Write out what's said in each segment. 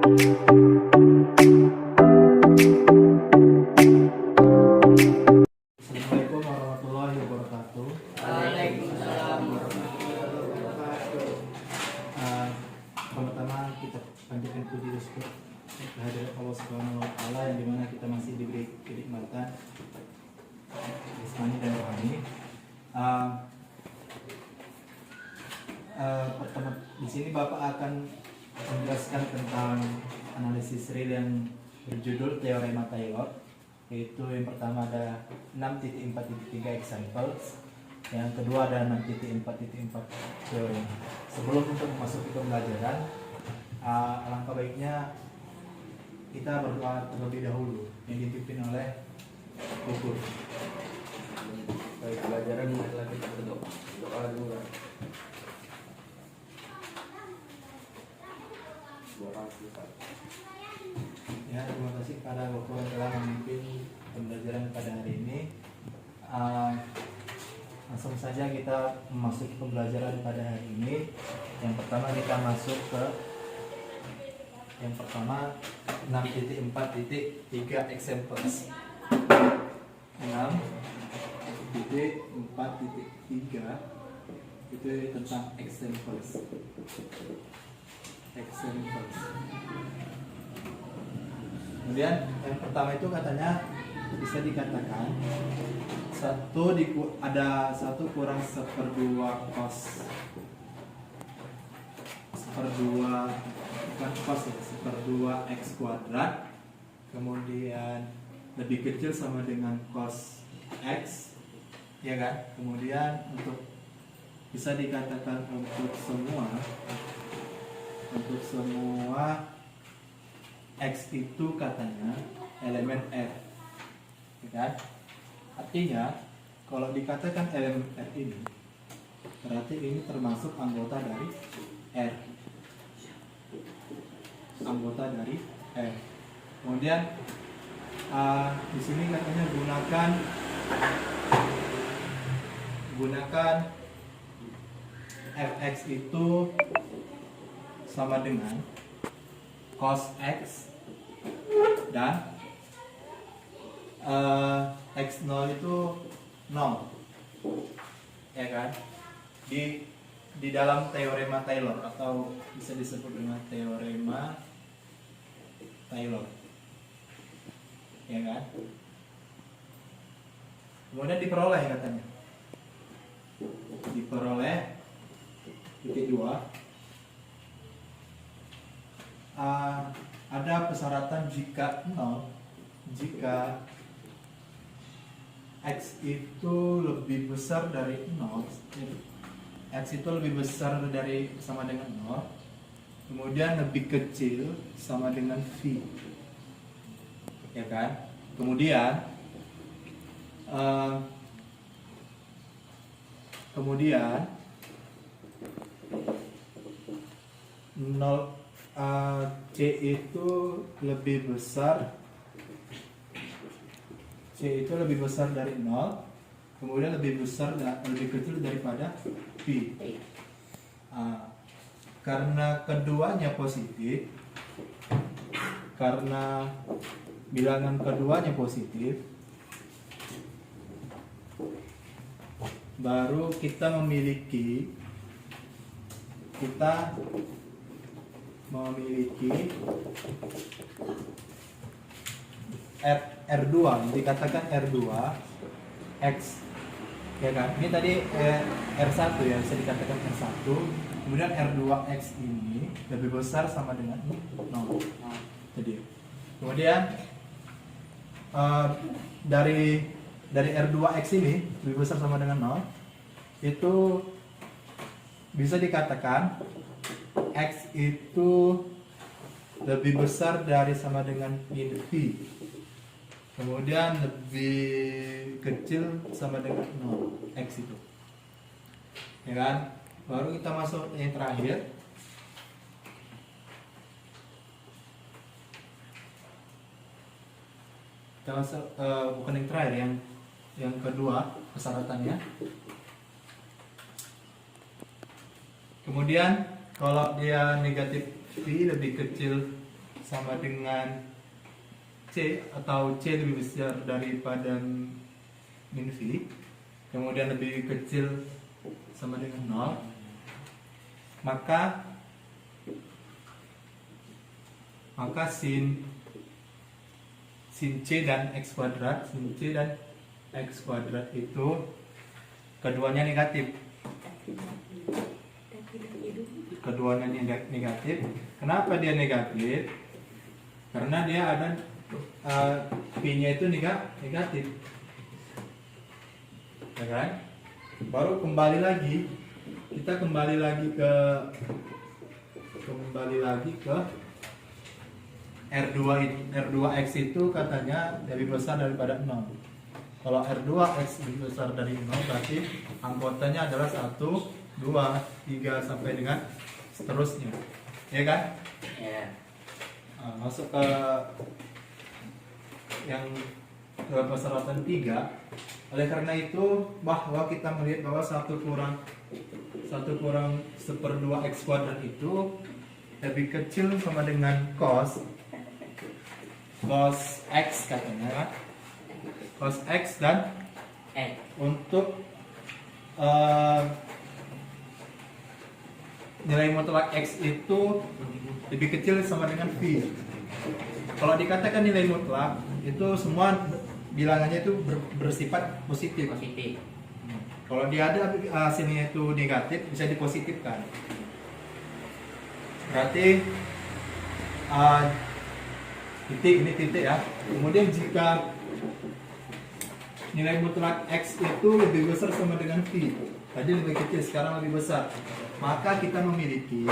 Assalamualaikum warahmatullahi wabarakatuh. Waalaikumsalam warahmatullahi wabarakatuh. Pertama kita panjatkan puji dan syukur kehadirat Allah Subhanahu wa taala yang dimana kita masih diberi kenikmatan jasmani dan rohani. Pertama di sini Bapak akan menjelaskan tentang analisis real yang berjudul Teorema Taylor, yaitu yang pertama ada 6.4.3 examples, yang kedua ada 6.4.4 teorema. Sebelum untuk masuk ke pembelajaran, alangkah baiknya kita berdoa terlebih dahulu yang dipimpin oleh Kukur. Baik, pelajaran adalah kita berdoa. Doa dulu. Ya, terima kasih kepada Bapak yang telah memimpin pembelajaran pada hari ini. Langsung saja kita memasuki pembelajaran pada hari ini. Yang pertama kita masuk ke yang pertama 6.4.3 examples. 6.4.3 itu tentang examples. Kemudian yang pertama itu katanya bisa dikatakan ada 1 kurang 1/2 cos bukan cos ya, 1/2 x kuadrat, kemudian lebih kecil sama dengan cos x, ya kan? Kemudian untuk bisa dikatakan untuk semua x itu katanya elemen R, ya kan? Artinya kalau dikatakan elemen R ini berarti ini termasuk anggota dari R. Kemudian di sini katanya gunakan fx itu sama dengan cos x dan x0 itu 0, ya kan? Di dalam teorema Taylor, atau bisa disebut dengan teorema Taylor, ya kan? Kemudian diperoleh katanya, titik 2, ada persyaratan jika x itu lebih besar dari 0, x itu lebih besar dari sama dengan 0, kemudian lebih kecil sama dengan v, ya kan? Kemudian c itu lebih besar dari 0, kemudian lebih kecil daripada v. Karena keduanya positif, karena bilangan keduanya positif, baru kita memiliki R2, yang dikatakan R2 X, ya kan? Ini tadi R1 ya, bisa dikatakan R1. Kemudian R2X ini lebih besar sama dengan 0. Jadi kemudian dari R2X ini lebih besar sama dengan 0, itu bisa dikatakan X itu lebih besar dari sama dengan min V, kemudian lebih kecil sama dengan 0, X itu, ya kan? Baru kita masuk yang terakhir, kita masuk bukan yang terakhir, yang kedua persyaratannya. Kemudian kalau dia negatif V lebih kecil sama dengan C, atau C lebih besar daripada min V, kemudian lebih kecil sama dengan 0, maka sin C dan X kuadrat, itu keduanya negatif. Kenapa dia negatif? Karena dia ada P-nya itu negatif, ya kan? Baru kita kembali lagi ke R2X itu katanya lebih besar daripada 0. Kalau R2X lebih besar dari 0 berarti anggotanya adalah 1, 2, 3 sampai dengan seterusnya, ya kan? Ya. Masuk ke yang ke persyaratan 3. Oleh karena itu bahwa kita melihat bahwa 1 kurang 1/2 X kuadrat itu lebih kecil sama dengan cos X katanya kan? Cos X dan untuk nilai mutlak X itu lebih kecil sama dengan V. Kalau dikatakan nilai mutlak itu semua bilangannya itu bersifat positif. Kalau dia ada hasilnya itu negatif bisa dipositifkan. Berarti ini titik ya. Kemudian jika nilai mutlak X itu lebih besar sama dengan V, tadi lebih kecil sekarang lebih besar, maka kita memiliki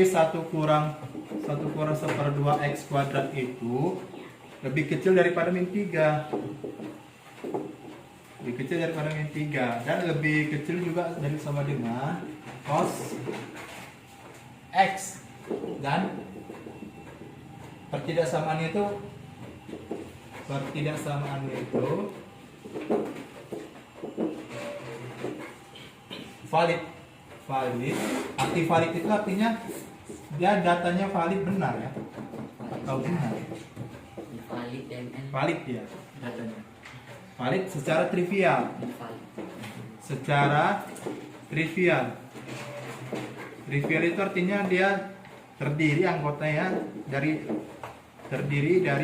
1 kurang 1/2 X kuadrat itu lebih kecil daripada min 3. Dan lebih kecil juga dari sama dengan cos X, dan pertidaksamaannya itu valid. Arti valid itu artinya dia datanya valid, benar ya, atau benar. Valid ya datanya. Valid secara trivial. Trivial itu artinya dia terdiri anggotanya dari 3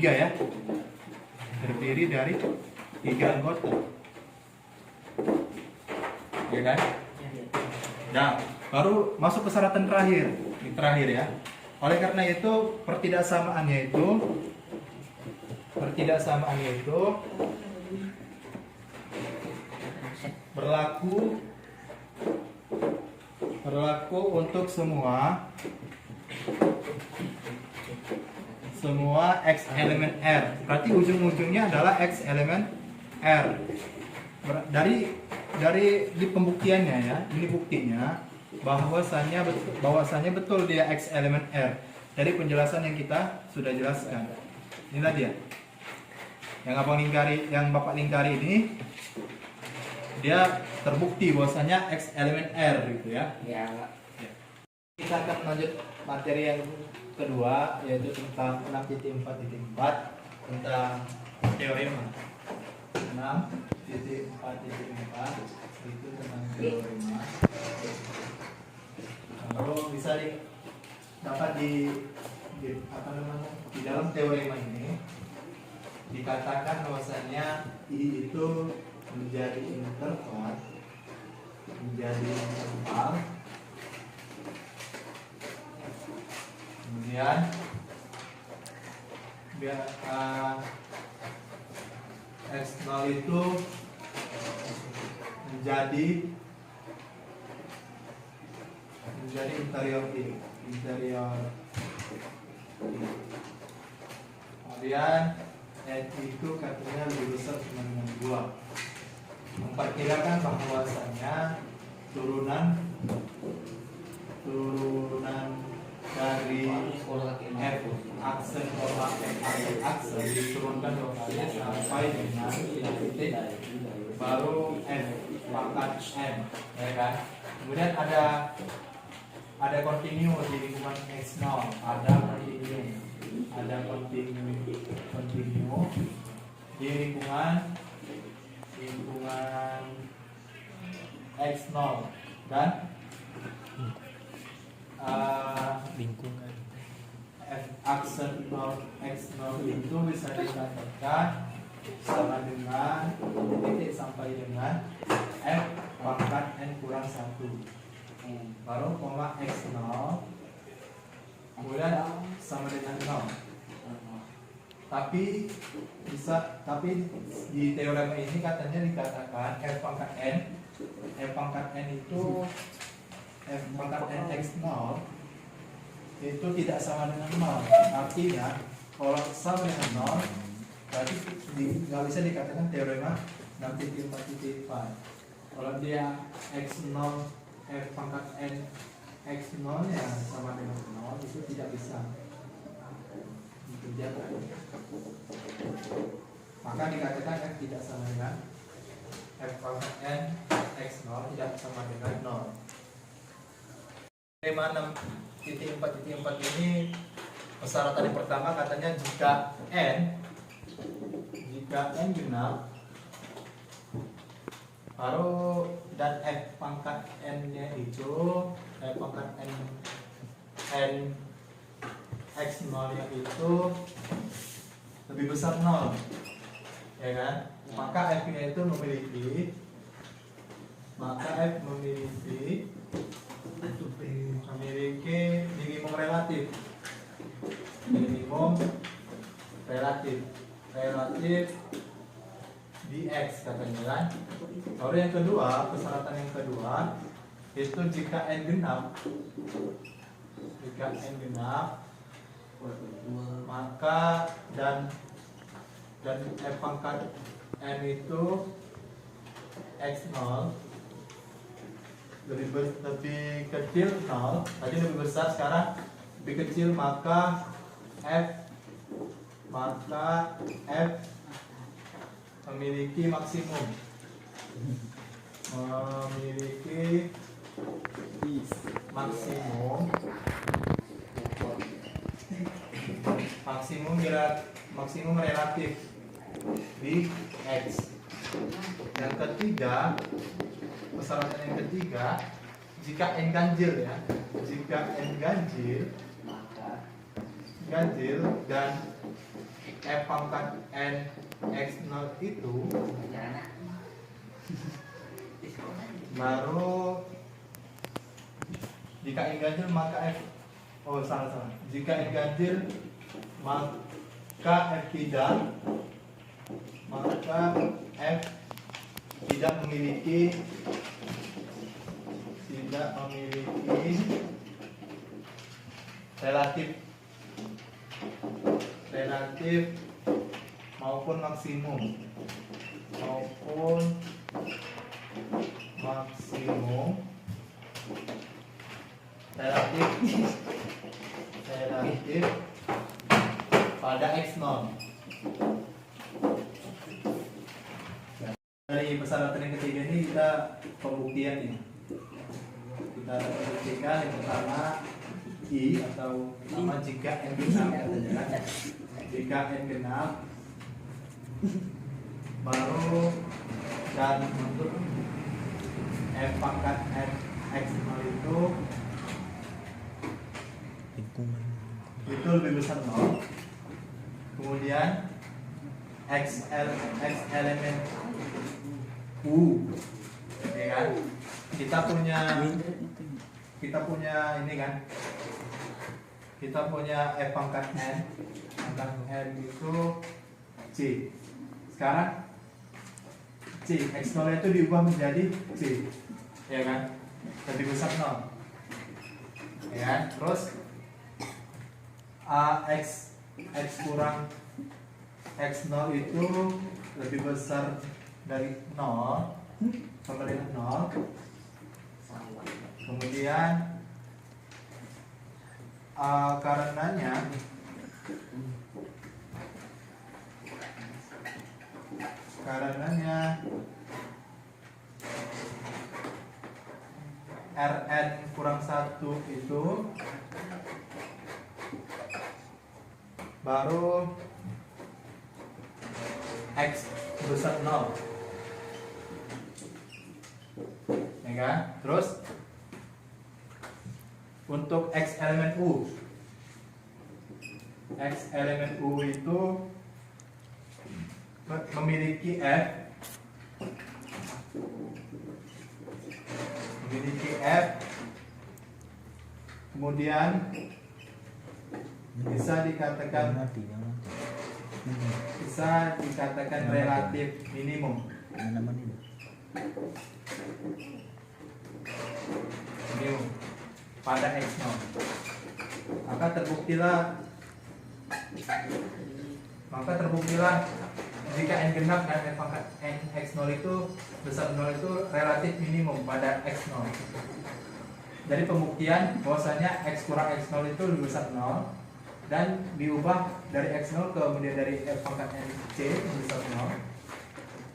ya. Terdiri dari 3 anggota. Ya kan? Nah, baru masuk ke persyaratan terakhir. Ini terakhir ya. Oleh karena itu pertidaksamaannya itu berlaku untuk semua X elemen R. Berarti ujung-ujungnya adalah X elemen R. Dari di pembuktiannya ya, ini buktinya bahwasanya betul dia X elemen R. Dari penjelasan yang kita sudah jelaskan. Inilah dia. Yang Bapak lingkari ini dia terbukti bahwasanya X elemen R gitu ya. Ya. Kita akan lanjut materi yang kedua, yaitu tentang 6.4.4 tentang teorema. 6.4.4 itu tentang teorema. Lalu bisa dapat di dalam teorema ini dikatakan bahwasanya I itu menjadi interval, kemudian X0 itu menjadi interior I. Kemudian X itu katanya lebih besar cuma dengan 2. Memperkirakan bahwasanya turunan dari F aksen aksen diturunkan 2 kali sampai dengan titik baru F pangkat M. ya kan? Kemudian ada continue di lingkungan X0, ada continue di lingkungan X0 dan lingkungan aksen X0 itu bisa dikatakan sama dengan titik sampai dengan F pangkat N kurang 1 baru koma X0 kemudian sama dengan 0. Tapi di teorema ini katanya dikatakan F pangkat N itu F pangkat N X0 itu tidak sama dengan 0. Artinya kalau sama dengan 0 berarti nggak bisa dikatakan teorema 6.4.4. Kalau dia X0 F pangkat N X0 nya sama dengan 0 itu tidak bisa. Itu dia kan. Maka dikatakan F tidak sama dengan F pangkat N X0 tidak sama dengan 0. Tema 6.4.4 ini persyaratan yang pertama katanya jika N genap baru dan F pangkat N nya itu F pangkat N X0 nya itu lebih besar 0 ya kan, maka F nya itu memiliki minimum relatif di X katanya kan. Lalu yang kedua, persyaratan yang kedua itu jika N genap maka dan F pangkat N itu X0 lebih kecil 0, tadi lebih besar sekarang lebih kecil, maka F memiliki maksimum maksimum relatif di X. Yang ketiga, persyaratan yang ketiga, jika N ganjil dan F pangkat N X0 itu baru jika N ganjil maka jika N ganjil maka F tidak memiliki relatif maupun maksimum relatif pada X0. Dari persyaratan yang ketiga ini kita pembuktian ini. Kita buktikan yang pertama I atau nama jika N genap katanya kan. Jika N genap baru dan untuk F pangkat N X0 itu lebih besar 0. Kemudian X elemen U, ya kan? Kita punya ini kan? Kita punya F pangkat N itu C. Sekarang C X0 itu diubah menjadi C, ya kan? Lebih besar 0, ya kan? Terus X kurang X0 itu lebih besar dari 0 sama dengan 0. Kemudian karenanya Rn kurang 1 itu baru X besar 0, ya kan? Terus untuk X elemen U itu memiliki F, kemudian bisa dikatakan relatif minimum. Minimum pada X0. Maka terbuktilah jika n genap dan n pangkat n x0 itu besar 0 itu relatif minimum pada x0. Dari pembuktian bahwasanya x kurang x0 itu lebih besar 0 dan diubah dari x0 kemudian dari f pangkat n c lebih besar 0.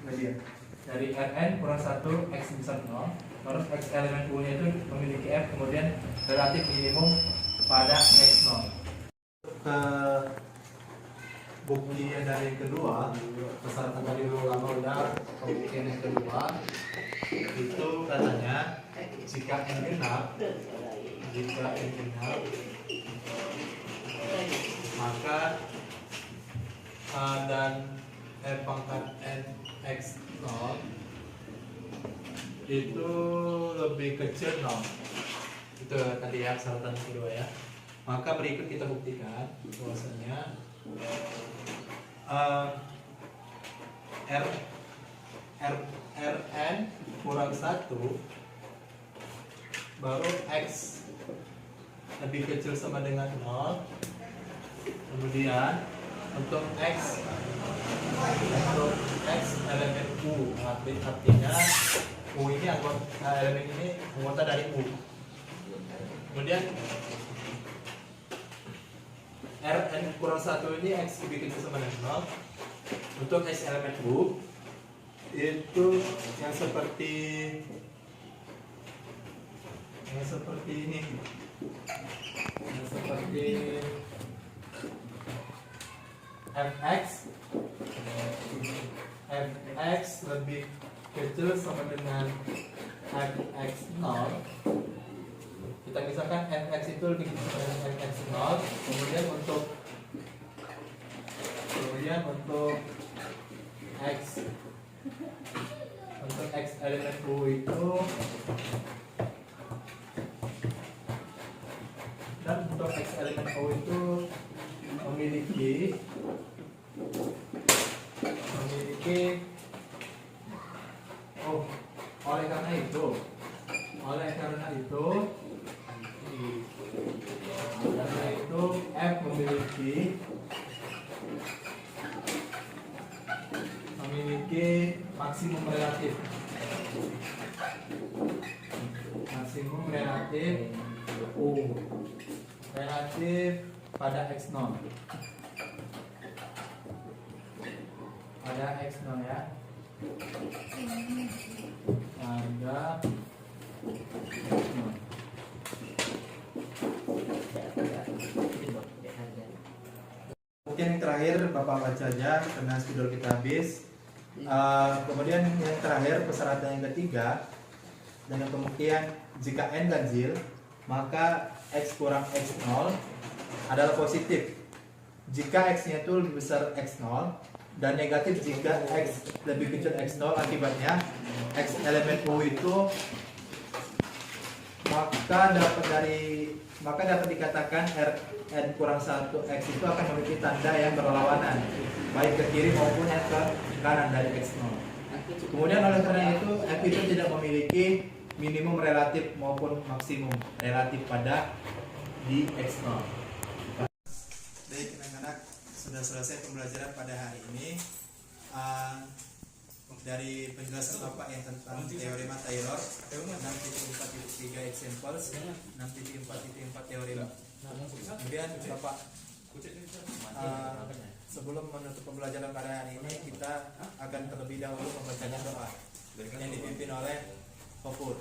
Kemudian dari rn kurang 1 x besar 0, terus x elemen u nya itu memiliki f kemudian relatif minimum pada x0. Ke buktian dari yang kedua, persyaratan tadi lama udah. Pembuktian yang kedua itu katanya jika n genap maka dan f pangkat n x0 itu lebih kecil 0. Itu tadi ya persyaratan kedua ya. Maka berikut kita buktikan bahwasanya Rn kurang 1 baru X lebih kecil sama dengan 0. Kemudian untuk X elemen U, artinya U ini elemen ini anggota dari U. Kemudian Rn kurang 1 ini X lebih kecil sama dengan 0. Untuk X elemen U itu yang seperti ini, yang seperti Fx lebih kecil sama dengan Fx0. Kita misalkan Fx itu lebih kecil dengan Fx0. Kemudian untuk X elemen U itu memiliki oleh karena itu F memiliki maksimum relatif U relatif pada X0 ya. Pada mungkin yang terakhir Bapak baca aja karena spidol kita habis. Kemudian yang terakhir persyaratan yang ketiga dengan pembuktian jika n ganjil maka x kurang x0 adalah positif jika x-nya itu lebih besar x0 dan negatif jika x lebih kecil x0. Akibatnya x elemen U itu maka dapat dikatakan Rn kurang 1 x itu akan memiliki tanda yang berlawanan baik ke kiri maupun yang ke kanan dari x0. Kemudian oleh karena itu f itu tidak memiliki minimum relatif maupun maksimum relatif pada di x0. Baik anak-anak, sudah selesai pembelajaran pada hari ini. Dari penjelasan Bapak yang tentang teorema Taylor 6.4.3 examples, 6.4.4 teorema. Kemudian Bapak, sebelum menutup pembelajaran pada hari ini, kita akan terlebih dahulu membacakan doa yang dipimpin oleh Kopur.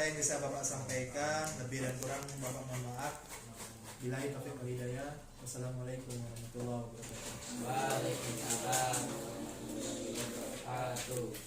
yang bisa Bapak sampaikan, lebih dan kurang Bapak mohon maaf. Billahi taufiq wal hidayah. Wassalamualaikum warahmatullahi wabarakatuh. Waalaikumsalam warahmatullahi wabarakatuh.